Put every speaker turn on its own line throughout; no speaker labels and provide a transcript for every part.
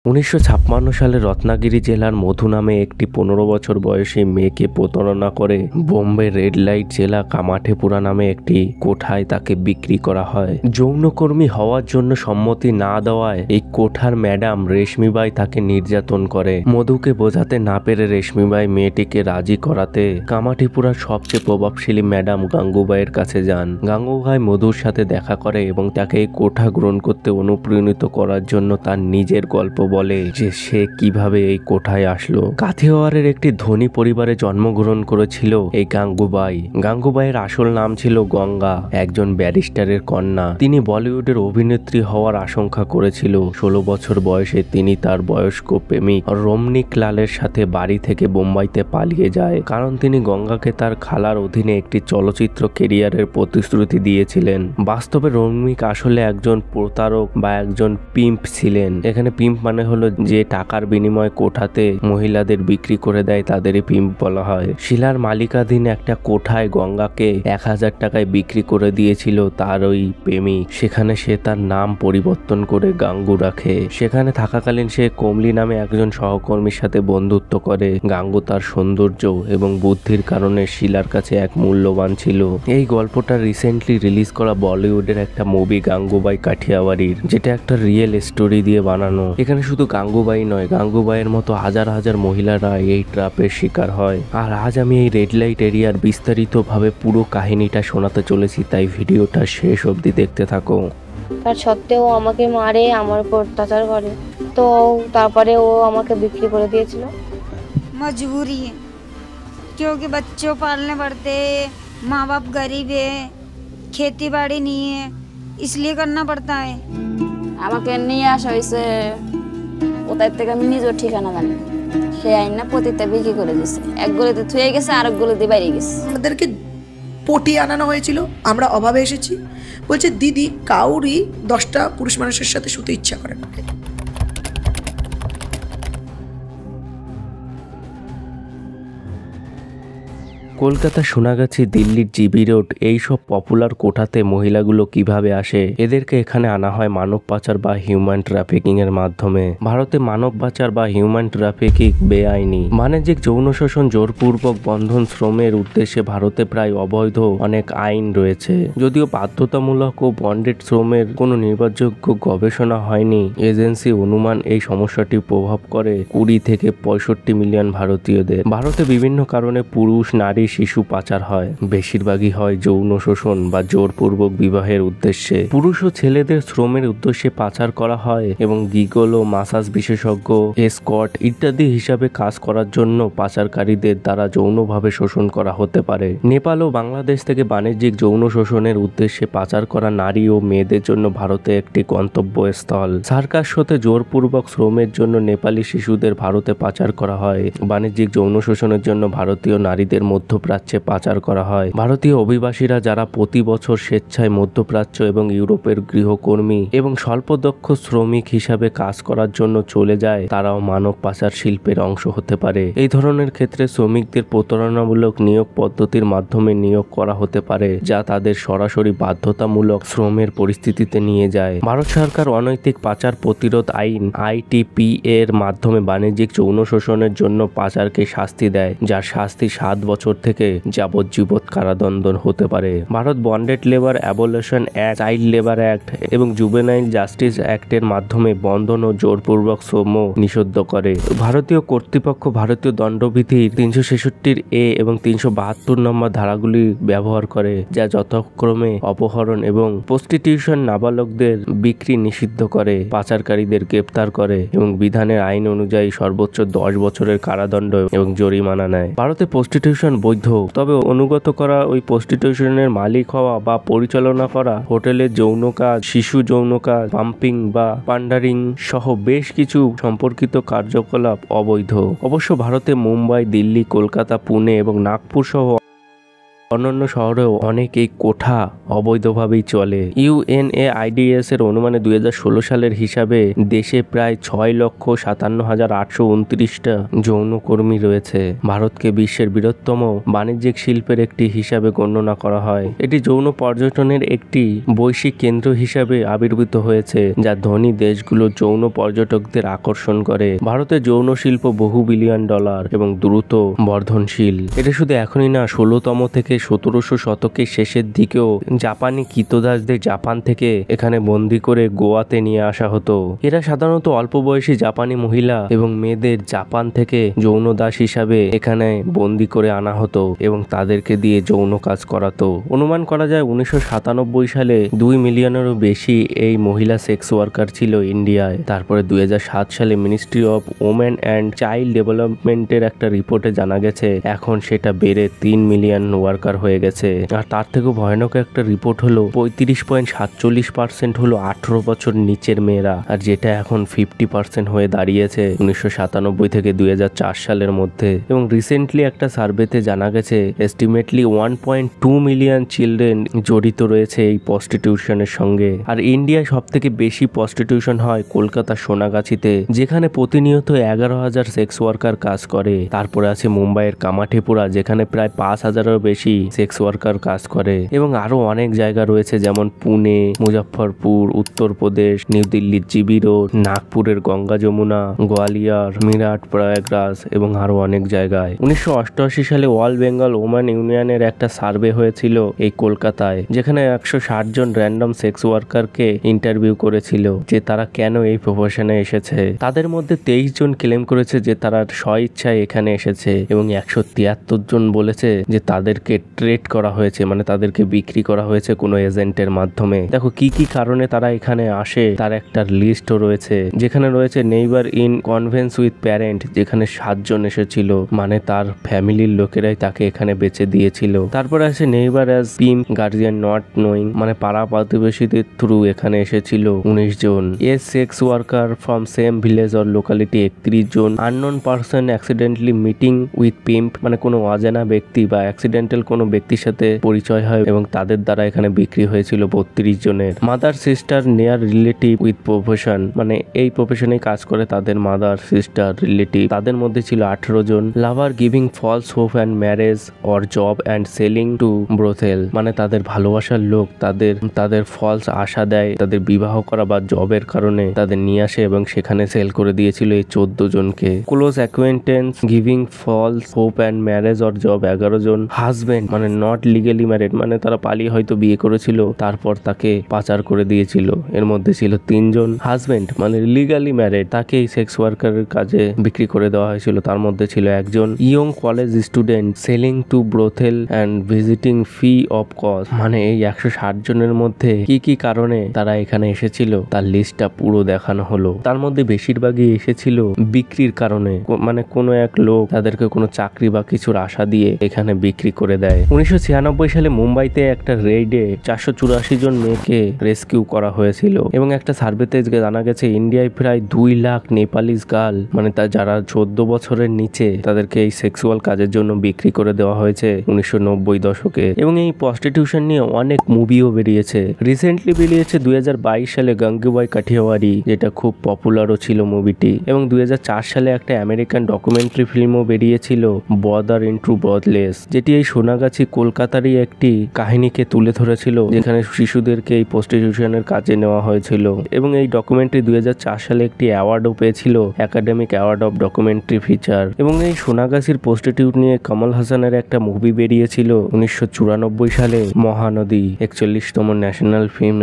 1956 সালে রত্নাগিরি জেলার মধু নামে একটি 15 বছর বয়সী মেয়েকে প্রতারণা করে বোম্বে রেড লাইট জেলা কামাঠেপুরা নামে একটি কোঠায় তাকে বিক্রি করা হয়। যৌনকর্মী হওয়ার জন্য সম্মতি না দেওয়ায় এই কোঠার ম্যাডাম রেশমিবাই তাকে নির্যাতন করে। মধুকে বোঝাতে না পেরে রেশমিবাই মেয়েটিকে রাজি করাতে কামাঠিপুরার সবচেয়ে প্রভাবশালী ম্যাডাম গাঙ্গুবাইয়ের কাছে যান। গাঙ্গুবাই মধুর সাথে দেখা করে এবং তাকে এই কোঠা গ্রহণ করতে অনুপ্রাণিত করার জন্য তার নিজের গল্প বলে যে সে কিভাবে এই কোঠায় আসলো। কাথিয়াওয়াড়ের একটি ধনী পরিবারে জন্মগ্রহণ করেছিল এই গাঙ্গুবাই। গাঙ্গুবাইয়ের আসল নাম ছিল গঙ্গা, একজন ব্যারিস্টারের কন্যা। তিনি বলিউডের অভিনেত্রী হওয়ার আশঙ্কা করেছিল। 16 বছর বয়সে তিনি তার বয়স্ক প্রেমিক রমনিক লালের সাথে বাড়ি থেকে বোম্বাইতে পালিয়ে যায়, কারণ তিনি গঙ্গাকে তার খালার অধীনে একটি চলচ্চিত্র ক্যারিয়ারের প্রতিশ্রুতি দিয়েছিলেন। বাস্তবে রমনিক আসলে একজন প্রতারক বা একজন পিম্প ছিলেন। এখানে পিম্প মানে হলো যে টাকার বিনিময়ে কোঠাতে মহিলাদের বিক্রি করে দেয়, তাদেরই পিম্প বলা হয়। শিলার মালিকাধীন একটা কোঠায় গঙ্গাকে 1000 টাকায় বিক্রি করে দিয়েছিল তার ওই প্রেমিক। সেখানে সে তার নাম পরিবর্তন করে গাঙ্গু রাখে। সেখানে থাকাকালীন সে কমলি নামে একজন সহকর্মীর সাথে বন্ধুত্ব করে। গাঙ্গু তার সৌন্দর্য এবং বুদ্ধির কারণে শিলার কাছে এক মূল্যবান ছিল। এই গল্পটা রিসেন্টলি রিলিজ করা বলিউডের একটা মুভি গাঙ্গুবাই কাঠিয়াওয়াড়ির, যেটা একটা রিয়েল স্টোরি দিয়ে বানানো। এখানে শুধু গাঙ্গুবাই নয়, গাঙ্গুবাইয়ের মতো হাজার হাজার মহিলারা এই ট্র্যাপের শিকার হয়। আর আজ আমি এই রেড লাইট এরিয়ার বিস্তারিতভাবে পুরো কাহিনীটা শোনাতে চলেছি, তাই ভিডিওটা শেষ অবধি দেখতে থাকো।
তার সত্ত্বেও আমাকে মারে, আমার উপর অত্যাচার করে। তো তারপরে ও আমাকে বিক্রি করে দিয়েছিল।
मजबूरी है क्योंकि बच्चों पालने पड़ते, माँ बाप गरीब है, खेती बाड़ी नहीं है, इसलिए करना पड़ता है।
আমাকে নিয়ে আসা হয়েছে কোথায় থেকে আমি নিজের ঠিকানা জানি না। সে আইন না পতিতে বিক্রি করে দিচ্ছে, এক গলিতে থুয়ে গেছে আর এক গলিতে বাইরে গেছে।
আমাদেরকে পটিয়ে আনানো হয়েছিল, আমরা অভাবে এসেছি। বলছে দিদি কাউরই 10টা পুরুষ মানুষের সাথে শুতে ইচ্ছা করে না।
কলকাতা, সোনাগাছি, দিল্লির জিবি রোড এইসব পপুলার কোঠাতে মহিলাগুলো কিভাবে আসে? এদেরকে এখানে আনা হয় মানব পাচার বা হিউম্যান ট্রাফিকিং এর মাধ্যমে। ভারতে মানব পাচার বা হিউম্যান ট্রাফিকিং বেআইনি। বাণিজ্যিক যৌন শোষণ, জোরপূর্বক বন্ধন শ্রমের উদ্দেশ্যে ভারতে প্রায় অবৈধ অনেক আইন রয়েছে। যদিও বাধ্যতামূলক ও বন্ডেড শ্রমের কোনো নির্ভরযোগ্য গবেষণা হয়নি, এজেন্সি অনুমান এই সমস্যাটি প্রভাব করে 20 থেকে 65 মিলিয়ন ভারতীয়দের। ভারতে বিভিন্ন কারণে পুরুষ, নারী, শিশু পাচার হয়। বেশিরভাগই হয় যৌন শোষণ বা জোরপূর্বক বিবাহের উদ্দেশ্যে। পুরুষ ও ছেলেদের শ্রমের উদ্দেশ্যে পাচার করা হয় এবং গিগলো, মাসাজ বিশেষজ্ঞ, এসকর্ট ইত্যাদি হিসাবে কাজ করার জন্য পাচারকারীদের দ্বারা যৌনভাবে শোষণ করা হতে পারে। নেপাল ও বাংলাদেশ থেকে বাণিজ্যিক যৌন শোষণের উদ্দেশ্যে পাচার করা নারী ও মেয়েদের জন্য ভারতে একটি গন্তব্যস্থল। সার্কাস শোতে জোরপূর্বক শ্রমের জন্য নেপালি শিশুদের ভারতে পাচার করা হয়। বাণিজ্যিক যৌন শোষণের জন্য ভারতীয় নারীদের মধ্যপ্রাচ্যে পাচার করা হয়। ভারতীয় অভিবাসীরা যারা প্রতি বছর স্বেচ্ছায় মধ্যপ্রাচ্য এবং ইউরোপের গৃহকর্মী এবং স্বল্পদক্ষ শ্রমিক হিসাবে কাজ করার জন্য চলে যায়, তারাও মানব পাচার শিল্পের অংশ হতে পারে। এই ধরনের ক্ষেত্রে শ্রমিকদের প্রতারণামূলক নিয়োগ পদ্ধতির মাধ্যমে নিয়োগ করা হতে পারে, যা তাদের সরাসরি বাধ্যতামূলক শ্রমের পরিস্থিতিতে নিয়ে যায়। ভারত সরকার অনৈতিক পাচার প্রতিরোধ আইন ITP এর মাধ্যমে বাণিজ্যিক যৌন শোষণের জন্য পাচারকে শাস্তি দেয়, যার শাস্তি 7 বছর থেকে যাবজ্জীবন কারাদণ্ড হতে পারে। Bharat bonded labour abolition act, child labour act এবং জুভেনাইল জাস্টিস অ্যাক্টের মাধ্যমে বন্ধন ও জোরপূর্বক শ্রম নিষিদ্ধ করে। ভারতীয় কর্তৃপক্ষ ভারতীয় দণ্ডবিধির 366 A এবং 372 নম্বর ধারাগুলি ব্যবহার করে, যা যথাক্রমে অপহরণ এবং প্রস্টিটিউশন, নাবালকদের বিক্রি নিষিদ্ধ করে, পাচারকারীদের গ্রেপ্তার করে এবং বিধানের আইন অনুযায়ী সর্বোচ্চ 10 বছরের কারাদণ্ড এবং জরিমানা নেয়। ভারতে প্রস্টিটিউশন বৈধ, তবে অনুগত করা ওই প্রস্টিটিউশনের মালিক হওয়া বা পরিচালনা করা, হোটেলের যৌন কাজ, শিশু যৌন কাজ, পাম্পিং বা পান্ডারিং সহ বেশ কিছু সম্পর্কিত কার্যকলাপ অবৈধ। অবশ্য ভারতে মুম্বাই, দিল্লি, কলকাতা, পুনে এবং নাগপুর সহ অন্যান্য শহরেও অনেক এই কোঠা অবৈধভাবেই চলে। UNAIDS এর অনুমানে 2016 সালের হিসাবে দেশে প্রায় 6,57,829টা যৌনকর্মী রয়েছে। ভারতকে বিশ্বের বৃহত্তম বাণিজ্যিক শিল্পের একটি হিসাবে গণনা করা হয়। এটি যৌন পর্যটনের একটি বৈশ্বিক কেন্দ্র হিসাবে আবির্ভূত হয়েছে, যা ধনী দেশগুলো যৌন পর্যটকদের আকর্ষণ করে। ভারতের যৌন শিল্প বহু বিলিয়ন ডলার এবং দ্রুত বর্ধনশীল। এটা শুধু এখনই না, 16তম থেকে 1700 শতকের শেষের দিকেও জাপানি কৃতদাসদের জাপান থেকে এখানে বন্দি করে গোয়াতে নিয়ে আসা হতো। এরা সাধারণত অল্প বয়সী জাপানি মহিলা এবং মেয়েদের জাপান থেকে যৌন দাস হিসাবে এখানে বন্দি করে আনা হতো এবং তাদেরকে দিয়ে যৌন কাজ করাতো। অনুমান করা যায় 1997 সালে 2 মিলিয়নেরও বেশি এই মহিলা সেক্স ওয়ার্কার ছিল ইন্ডিয়ায়। তারপরে 2007 সালে ministry of women and child ডেভেলপমেন্টের একটা রিপোর্টে জানা গেছে এখন সেটা বেড়ে 3 মিলিয়ন ওয়ার্কার হয়ে গেছে। আর তার থেকেও ভয়ানক একটা রিপোর্ট হলো 35.47% হলো 18 বছর নিচের মেয়েরা, আর যেটা এখন 50% হয়ে দাঁড়িয়েছে 1997 থেকে 2004 সালের মধ্যে। এবং রিসেন্টলি একটা সার্ভেতে জানা গেছে এস্টিমেটলি 1.2 মিলিয়ন চিলড্রেন জড়িত রয়েছে এই প্রস্টিটিউশনের সঙ্গে। আর ইন্ডিয়ায় সব থেকে বেশি প্রস্টিটিউশন হয় কলকাতা সোনাগাছিতে, যেখানে প্রতিনিয়ত 11,000 সেক্স ওয়ার্কার কাজ করে। তারপরে আছে মুম্বাইয়ের কামাঠিপুরা, যেখানে প্রায় 5,000-এরও বেশি সেক্স ওয়ার্কার কাজ করে। এবং আরো অনেক জায়গা রয়েছে যেমন পুনে, মুজফ্ফরপুর, উত্তরপ্রদেশ, নিউ দিল্লির জিবি রোড, নাগপুরের গঙ্গা যমুনা, গোয়ালিয়র, মিরাট, প্রয়াগরাজ এবং আরো অনেক জায়গায়। 1988 সালে অল বেঙ্গল ওম্যান ইউনিয়নের একটা সার্ভে হয়েছিল এই কলকাতায়, যেখানে 160 জন র্যান্ডম সেক্স ওয়ার্কারকে ইন্টারভিউ করেছিল যে তারা কেন এই প্রফেশনে এসেছে। তাদের মধ্যে 23 জন ক্লেম করেছে যে তারা স্বইচ্ছায় এখানে এসেছে এবং 173 জন বলেছে যে তাদেরকে ট্রেড করা হয়েছে, মানে তাদেরকে বিক্রি করা হয়েছে কোনো এজেন্টের মাধ্যমে। দেখো কি কি কারণে তারা এখানে আসে তার একটা লিস্টও রয়েছে, যেখানে রয়েছে neighbour in convince with parent, যেখানে 7 জন এসেছিল, মানে তার ফ্যামিলির লোকেরাই তাকে এখানে বেচে দিয়েছিল। তারপরে আছে neighbour as pimp guardian not knowing, মানে পাড়া প্রতিবেশীদের থ্রু এখানে এসেছিল 19 জন। As sex worker from same village or locality 31 জন। Unknown person accidentally meeting with pimp, মানে কোনো অজানা ব্যক্তি বা অ্যাক্সিডেন্টাল কোনো ব্যক্তির সাথে পরিচয় হয় এবং তাদের দ্বারা এখানে বিক্রি হয়েছিল 32 জনের। Mother sister near relative with profession, মানে এই প্রফেশনে কাজ করে তাদের মাদার সিস্টার রিলেটিভ, তাদের মধ্যে ছিল 18 জন। Lover giving false hope and marriage or job and selling to brothel, মানে তাদের ভালোবাসার লোক তাদের ফলস আশা দেয়, তাদের বিবাহ করা বা জবের কারণে তাদের নিয়ে আসে এবং সেখানে সেল করে দিয়েছিল এই 14 জনকে। Close acquaintance giving false hope and marriage or job 11 জন। হাজবেন্ড মানে নট লিগালি ম্যারিড, মানে তারা পালিয়ে হয়তো বিয়ে করেছিল তারপর তাকে পাচার করে দিয়েছিল, এর মধ্যে ছিল 3 জন। হাজবেন্ড মানে লিগালি ম্যারিড, তাকে এই সেক্স ওয়ার্কারের কাজে বিক্রি করে দেওয়া হয়েছিল, তার মধ্যে ছিল 1 জন। Young college student selling to brothel and visiting free of cost, মানে এই 160 জনের মধ্যে কি কি কারণে তারা এখানে এসেছিল তার লিস্টটা পুরো দেখানো হলো। তার মধ্যে বেশিরভাগই এসেছিল বিক্রির কারণে, মানে কোনো এক লোক তাদেরকে কোনো চাকরি বা কিছুর আশা দিয়ে এখানে বিক্রি করে দেয়। 1996 সালে মুম্বাইতে একটা রেইডে 484 জন মেয়েকে রেস্কিউ করা হয়েছিল এবং একটা সার্ভেতে জানা গেছে ইন্ডিয়ায় প্রায় 2 লাখ নেপালিস গার্ল, মানে তা যারা 14 বছরের নিচে, তাদেরকে এই সেক্সুয়াল কাজের জন্য বিক্রি করে দেওয়া হয়েছে 1990 দশকে। এবং এই প্রস্টিটিউশন নিয়ে অনেক মুভিও বেরিয়েছে। রিসেন্টলি বেরিয়েছে 2022 সালে গঙ্গুবাই কাঠিয়াওয়াড়ি, যেটা খুব পপুলারও ছিল মুভিটি। এবং 2004 সালে একটা আমেরিকান ডকুমেন্টারি ফিল্মও বেরিয়েছিল বর্ডার ইনটু ব্রথলেস, যেটি এই সোনাগাছি কলকাতারই একটি কাহিনীকে তুলে ধরেছিল, যেখানে শিশুদেরকে এই প্রস্টিটিউশনের কাজে নেওয়া হয়েছিল। এবং এই ডকুমেন্টারি 2004 সালে একটি অ্যাওয়ার্ডও পেয়েছিল, academic award of documentary feature. এবং এই সোনাগাছির প্রস্টিটিউট নিয়ে কমল হাসানের একটা মুভি বেরিয়েছিল 1994 সালে, মহানদী। 41তম national film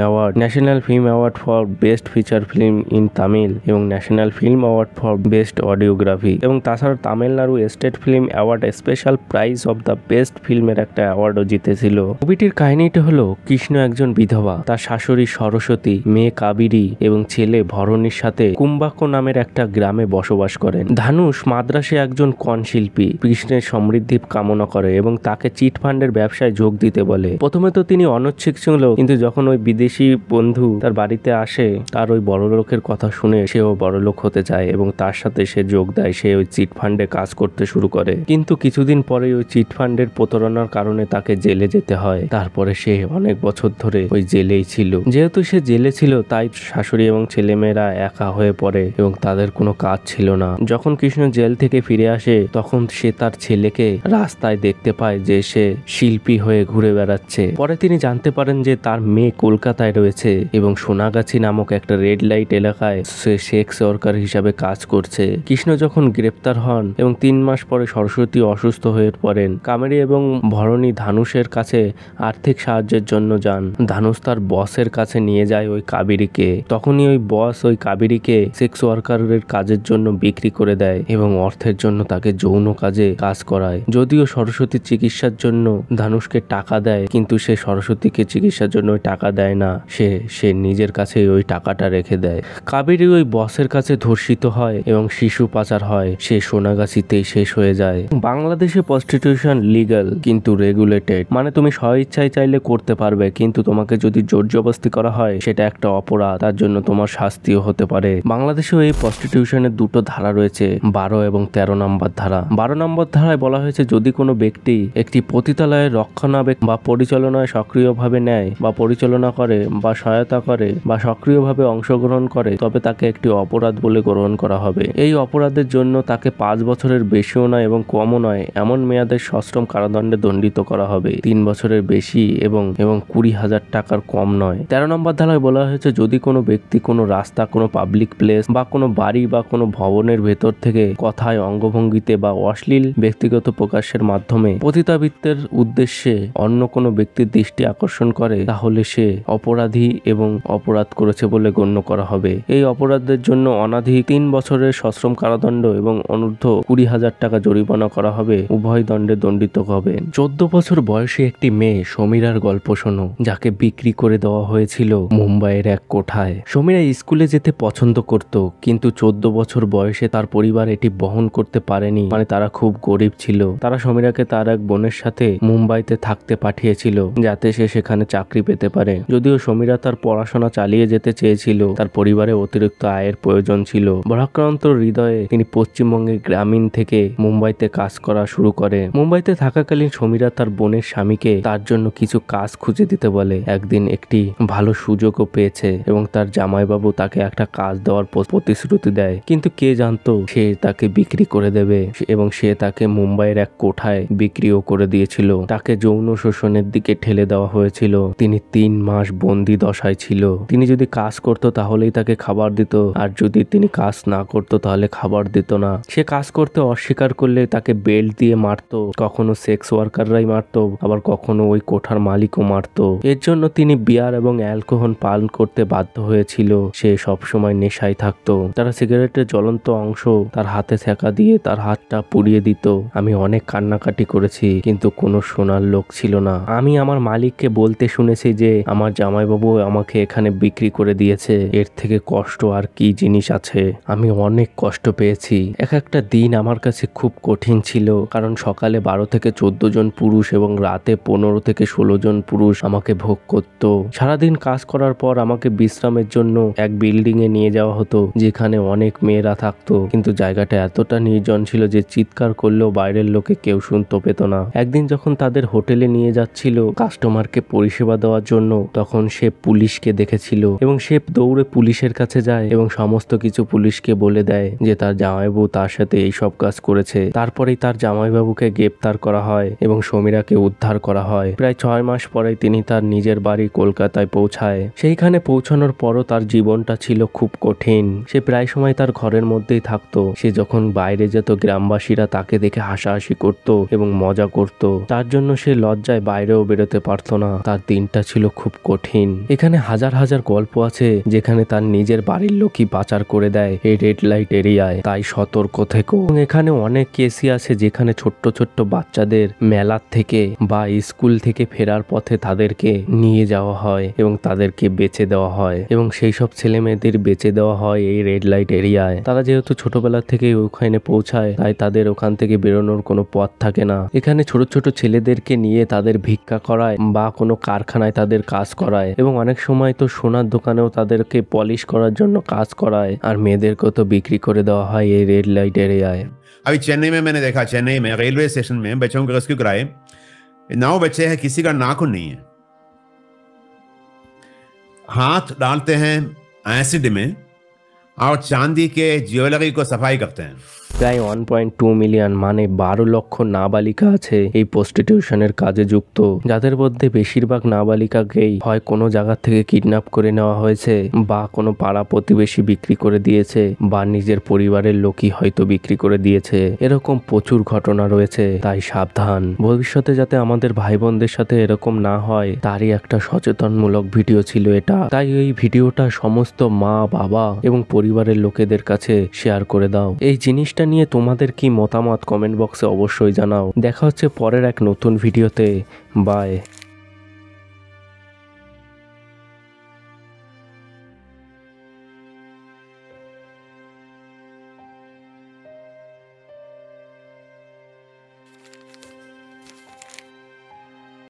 award for best feature film in Tamil এবং national film award for best audiography. এবং তাছাড়া Tamil Nadu state film award special prize of the best ফিল্মের একটা অ্যাওয়ার্ডও জিতেছিল। মুভিটির কাহিনীটা হলো কৃষ্ণ একজন বিধবা, তার শাশুড়ি সরস্বতী, মেয়ে কাবেরী এবং ছেলে ভরণীর সাথে কুম্বাক্য নামের একটা গ্রামে বসবাস করেন। ধানুষ মাদ্রাসে একজন কনশিল্পী কৃষ্ণের সমৃদ্ধি কামনা করে এবং তাকে চিট ফান্ডের ব্যবসায় যোগ দিতে বলে। প্রথমে তো তিনি অনৈচ্ছিক ছিল, কিন্তু যখন ওই বিদেশি বন্ধু তার বাড়িতে আসে, তার ওই বড়লোকের কথা শুনে সেও বড়লোক হতে চায় এবং তার সাথে সে যোগ দেয়। সে ওই চিট ফান্ডে কাজ করতে শুরু করে, কিন্তু কিছুদিন পরে ওই চিট ফান্ডের প্রতারণা প্রতারণার কারণে তাকে জেলে যেতে হয়। তারপরে সে অনেক বছর ধরে ওই জেলেই ছিল। যেহেতু সে জেলে ছিল তাই শাশুড়ি এবং ছেলেমেয়েরা একা হয়ে পড়ে এবং তাদের কোনো কাজ ছিল না। যখন কৃষ্ণ জেল থেকে ফিরে আসে তখন সে তার ছেলেকে রাস্তায় দেখতে পায় যে সে শিল্পী হয়ে ঘুরে বেড়াচ্ছে। পরে তিনি জানতে পারেন যে তার মেয়ে কলকাতায় রয়েছে এবং সোনাগাছি নামক একটা রেড লাইট এলাকায় সে সেক্স ওয়ার্কার হিসাবে কাজ করছে। কৃষ্ণ যখন গ্রেপ্তার হন এবং 3 মাস পরে সরস্বতী অসুস্থ হয়ে পড়েন, কামেরী এবং ভরণী ধানুষের কাছে আর্থিক সাহায্যের জন্য যান। ধানুষ তার বসের কাছে নিয়ে যায় ওই কাবেরীকে। তখনই ওই বস ওই কাবেরীকে সেক্স ওয়ার্কারের কাজের জন্য বিক্রি করে দেয় এবং অর্থের জন্য তাকে যৌন কাজে কাজ করায়। যদিও সরস্বতীর চিকিৎসার জন্য ধানুষকে টাকা দেয়, কিন্তু সে সরস্বতীকে চিকিৎসার জন্য ওই টাকা দেয় না, সে নিজের কাছে ওই টাকাটা রেখে দেয়। কাবেরী ওই বসের কাছে ধর্ষিত হয় এবং শিশু পাচার হয়। সে সোনাগাছিতেই শেষ হয়ে যায়। বাংলাদেশে প্রস্টিটিউশন লিগ্যাল কিন্তু রেগুলেটেড, মানে তুমি স্বইচ্ছায় চাইলে করতে পারবে, কিন্তু তোমাকে যদি জোর জবরদস্তি করা হয় সেটা একটা অপরাধ, তার জন্য তোমার শাস্তিও হতে পারে। বাংলাদেশেও এই প্রস্টিটিউশনের দুটো ধারা রয়েছে, 12 এবং 13 নম্বর ধারা। 12 নম্বর ধারায় বলা হয়েছে যদি কোনো ব্যক্তি একটি পতিতালয়ের রক্ষণাবেক্ষণ বা পরিচালনায় সক্রিয়ভাবে নেয় বা পরিচালনা করে বা সহায়তা করে বা সক্রিয়ভাবে অংশগ্রহণ করে তবে তাকে একটি অপরাধ বলে গ্রহণ করা হবে। এই অপরাধের জন্য তাকে 5 বছরের বেশিও নয় এবং কমও নয় এমন মেয়াদের সশ্রম কারাদণ্ডে দণ্ডিত করা হবে। 3 বছরের বেশি এবং 20,000 টাকার কম নয়। 13 নম্বর ধারায় বলা হয়েছে যদি কোনো ব্যক্তি কোনো রাস্তা, কোনো পাবলিক প্লেস বা কোনো বাড়ি বা কোনো ভবনের ভেতর থেকে কথায়, অঙ্গভঙ্গিতে বা অশ্লীল ব্যক্তিগত প্রকাশের মাধ্যমে পতিতাবৃত্তের উদ্দেশ্যে অন্য কোনো ব্যক্তির দৃষ্টি আকর্ষণ করে তাহলে সে অপরাধী এবং অপরাধ করেছে বলে গণ্য করা হবে। এই অপরাধের জন্য অনধিক 3 বছরের সশ্রম কারাদণ্ড এবং অনূর্ধ্ব 20,000 টাকা জরিমানা করা হবে। উভয় দণ্ডে দণ্ডিত হবেন। 14 বছর বয়সী একটি মেয়ে সমীরার গল্প শোনো, যাকে বিক্রি করে দেওয়া হয়েছিল মুম্বাইয়ের এক কোঠায়। সমীরা স্কুলে যেতে পছন্দ করত, কিন্তু 14 বছর বয়সে তার পরিবার এটি বহন করতে পারেনি, মানে তারা খুব গরিব ছিল। তারা সমীরাকে তার এক বোনের সাথে মুম্বাইতে থাকতে পাঠিয়েছিল যাতে সে সেখানে চাকরি পেতে পারে। যদিও সমীরা তার পড়াশোনা চালিয়ে যেতে চেয়েছিল, তার পরিবারে অতিরিক্ত আয়ের প্রয়োজন ছিল। ভারাক্রান্ত হৃদয়ে তিনি পশ্চিমবঙ্গের গ্রামীণ থেকে মুম্বাইতে কাজ করা শুরু করে। মুম্বাইতে থাকাকালীন সমীরা তার বোনের স্বামীকে তার জন্য কিছু কাজ খুঁজে দিতে বলে। একদিন একটি ভালো সুযোগও পেয়েছে এবং তার জামাইবাবু তাকে একটা কাজ দেওয়ার প্রতিশ্রুতি দেয়, কিন্তু কে জানতো সে তাকে বিক্রি করে দেবে এবং সে তাকে মুম্বাইয়ের এক কোঠায় বিক্রিও করে দিয়েছিল। তাকে যৌন শোষণের দিকে ঠেলে দেওয়া হয়েছিল। তিনি 3 মাস বন্দি দশায় ছিল। তিনি যদি কাজ করতো তাহলেই তাকে খাবার দিত, আর যদি তিনি কাজ না করতো তাহলে খাবার দিত না। সে কাজ করতে অস্বীকার করলে তাকে বেল্ট দিয়ে মারতো, কখনো সেক্স ওয়ার্কাররাই মারতো, আবার কখনো ওই কোঠার মালিকও মারতো। এর জন্য তিনি বিয়ার এবং অ্যালকোহল পান করতে বাধ্য হয়েছিল। সে সবসময় নেশায় থাকতো। তারা সিগারেটের জ্বলন্ত অংশ তার হাতে ছেঁকা দিয়ে তার হাতটা পুড়িয়ে দিত। আমি অনেক কান্নাকাটি করেছি, কিন্তু কোনো শোনার লোক ছিল না। আমি আমার মালিককে বলতে শুনেছি যে আমার জামাইবাবু আমাকে এখানে বিক্রি করে দিয়েছে। এর থেকে কষ্ট আর কি জিনিস আছে। আমি অনেক কষ্ট পেয়েছি। একটা দিন আমার কাছে খুব কঠিন ছিল, কারণ সকালে 12 থেকে 14 জন পুরুষ এবং রাতে 15 থেকে 16 জন পুরুষ আমাকে ভোগ করত। সারাদিন কাজ করার পর আমাকে বিশ্রামের জন্য এক বিল্ডিং এ নিয়ে যাওয়া হতো যেখানে অনেক মেয়েরা থাকতো, কিন্তু জায়গাটা এতটা নির্জন ছিল যে চিৎকার করলেও বাইরের লোকে কেউ শুনতে পেত না। একদিন যখন তাদের হোটেলে নিয়ে যাচ্ছিল কাস্টমারকে পরিষেবা দেওয়ার জন্য, তখন সে পুলিশকে দেখেছিল এবং সে দৌড়ে পুলিশের কাছে যায় এবং সমস্ত কিছু পুলিশকে বলে দেয় যে তার জামাইবাবু তার সাথে এই সব কাজ করেছে। তারপরেই তার জামাইবাবুকে গ্রেপ্তার করা হয় এবং সমীরাকে উদ্ধার করা হয়। প্রায় 6 মাস পরে তিনি তার নিজের বাড়ি কলকাতায় পৌঁছায়। সেইখানে পৌঁছানোর পরও তার জীবনটা ছিল খুব কঠিন। সে প্রায় সময় তার ঘরের মধ্যেই থাকতো। সে যখন বাইরে যেত গ্রামবাসীরা তাকে দেখে হাসাহাসি করত এবং মজা করত। তার জন্য সে লজ্জায় বাইরেও বেরোতে পারত না। তার দিনটা ছিল খুব কঠিন। এখানে হাজার হাজার গল্প আছে যেখানে তার নিজের বাড়ির লোকই পাচার করে দেয় এই রেড লাইট এরিয়ায়, তাই সতর্ক থেকো। এখানে অনেক কেসই আছে যেখানে ছোট্ট ছোট্ট বাচ্চাদের মেলার থেকে বা স্কুল থেকে ফেরার পথে তাদেরকে নিয়ে যাওয়া হয় এবং তাদেরকে বেচে দেওয়া হয় এবং সেই সব ছেলে মেয়েদের বেচে দেওয়া হয় এই রেড লাইট এরিয়ায়। তারা যেহেতু ছোটবেলা থেকে ওখানে পৌঁছায় তাই তাদের ওখান থেকে বেরোনোর কোনো পথ থাকে না। এখানে ছোট ছোট ছেলেদেরকে নিয়ে তাদের ভিক্ষা করায় বা কোনো কারখানায় তাদের কাজ করায় এবং অনেক সময় তো সোনার দোকানেও তাদেরকে পলিশ করার জন্য কাজ করায়, আর মেয়েদেরকেও তো বিক্রি করে দেওয়া হয় এই रेड लाइट एरिया है।
अभी चेन्नई में मैंने देखा, चेन्नई में रेलवे स्टेशन में बच्चों को रेस्क्यू कराए 9 बच्चे हैं, किसी का नाखून नहीं है। हाथ डालते हैं एसिड में और चांदी के ज्वेलरी को सफाई करते हैं।
প্রায় 1.2 মিলিয়ন মানে 12 লক্ষ নাবালিকা আছে এই প্রস্টিটিউশনের কাজে যুক্ত, যাদের মধ্যে বেশিরভাগ নাবালিকাকেই হয় কোনো জায়গা থেকে কিডন্যাপ করে নেওয়া হয়েছে বা কোনো পাড়া প্রতিবেশী বিক্রি করে দিয়েছে বা নিজের পরিবারের লোকই হয়তো বিক্রি করে দিয়েছে। এরকম প্রচুর ঘটনা রয়েছে, তাই সাবধান। ভবিষ্যতে যাতে আমাদের ভাই বোনদের সাথে এরকম না হয় তারই একটা সচেতনমূলক ভিডিও ছিল এটা। তাই এই ভিডিওটা সমস্ত মা বাবা এবং পরিবারের লোকেদের কাছে শেয়ার করে দাও। এই জিনিসটা নিয়ে তোমাদের কি মতামত কমেন্ট বক্সে অবশ্যই জানাও। দেখা হচ্ছে পরের এক নতুন ভিডিওতে। বাই।